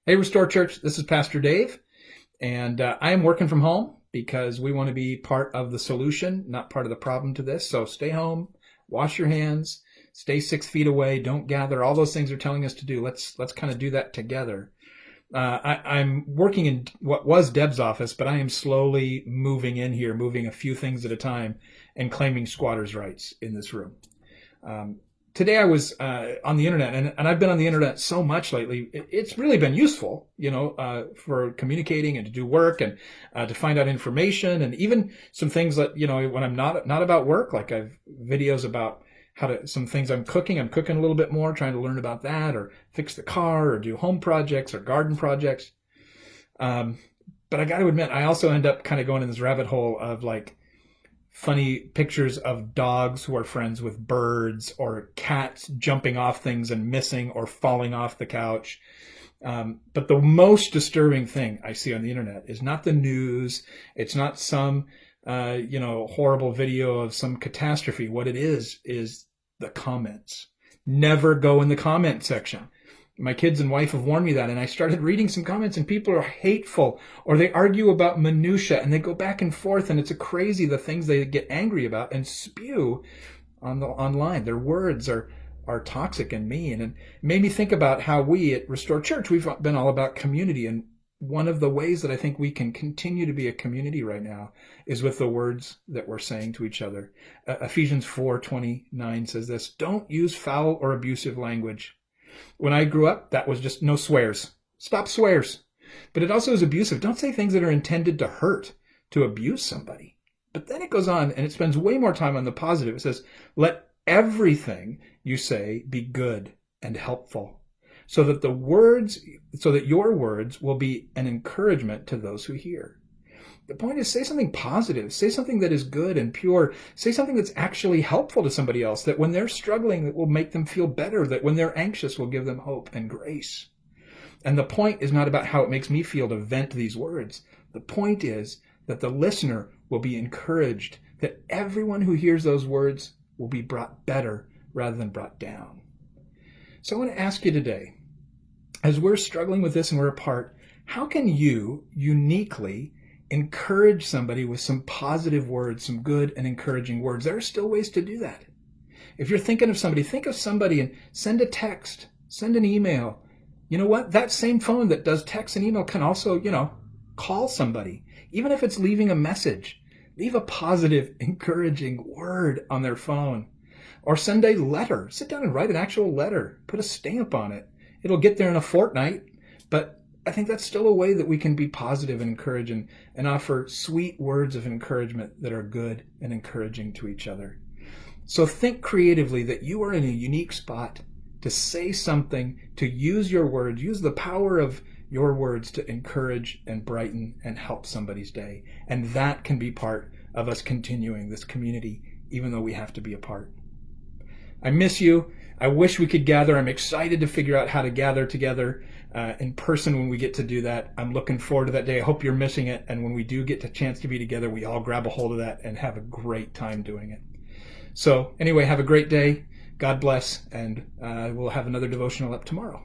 Hey, Restore Church, this is Pastor Dave, and I am working from home because we want to be part of the solution, not part of the problem to this. So stay home, wash your hands, stay 6 feet away, don't gather. All those things are telling us to do. Let's kind of do that together. I'm working in what was Deb's office, but I am slowly moving in here, moving a few things at a time and claiming squatters' rights in this room. Um, Today I was on the internet, and I've been on the internet so much lately. It's really been useful, for communicating and to do work and to find out information, and even some things that, when I'm not about work, like I've videos about some things I'm cooking. I'm cooking a little bit more, trying to learn about that, or fix the car, or do home projects or garden projects. Um, but I got to admit, I also end up kind of going in this rabbit hole of like funny pictures of dogs who are friends with birds, or cats jumping off things and missing or falling off the couch. But the most disturbing thing I see on the internet is not the news. It's not some, horrible video of some catastrophe. What it is the comments. Never go in the comment section. My kids and wife have warned me that, and I started reading some comments, and people are hateful, or they argue about minutia, and they go back and forth, and it's crazy the things they get angry about and spew online. Their words are toxic and mean, and it made me think about how we at Restore Church, we've been all about community, and one of the ways that I think we can continue to be a community right now is with the words that we're saying to each other. Ephesians 4:29 says this: "Don't use foul or abusive language." When I grew up, that was just no swears. Stop swears. But it also is abusive. Don't say things that are intended to hurt, to abuse somebody. But then it goes on, and it spends way more time on the positive. It says, "Let everything you say be good and helpful, so that your words will be an encouragement to those who hear." The point is, say something positive. Say something that is good and pure. Say something that's actually helpful to somebody else, that when they're struggling, that will make them feel better, that when they're anxious will give them hope and grace. And the point is not about how it makes me feel to vent these words. The point is that the listener will be encouraged, that everyone who hears those words will be brought better rather than brought down. So I want to ask you today, as we're struggling with this and we're apart, how can you uniquely encourage somebody with some positive words, some good and encouraging words? There are still ways to do that. If you're thinking of somebody, think of somebody and send a text, send an email. You know what? That same phone that does text and email can also, call somebody. Even if it's leaving a message, leave a positive, encouraging word on their phone. Or send a letter. Sit down and write an actual letter. Put a stamp on it. It'll get there in a fortnight, but I think that's still a way that we can be positive and encourage and offer sweet words of encouragement that are good and encouraging to each other. So think creatively that you are in a unique spot to say something, to use your words, use the power of your words to encourage and brighten and help somebody's day. And that can be part of us continuing this community, even though we have to be apart. I miss you. I wish we could gather. I'm excited to figure out how to gather together in person when we get to do that. I'm looking forward to that day. I hope you're missing it. And when we do get the chance to be together, we all grab a hold of that and have a great time doing it. So anyway, have a great day. God bless. And we'll have another devotional up tomorrow.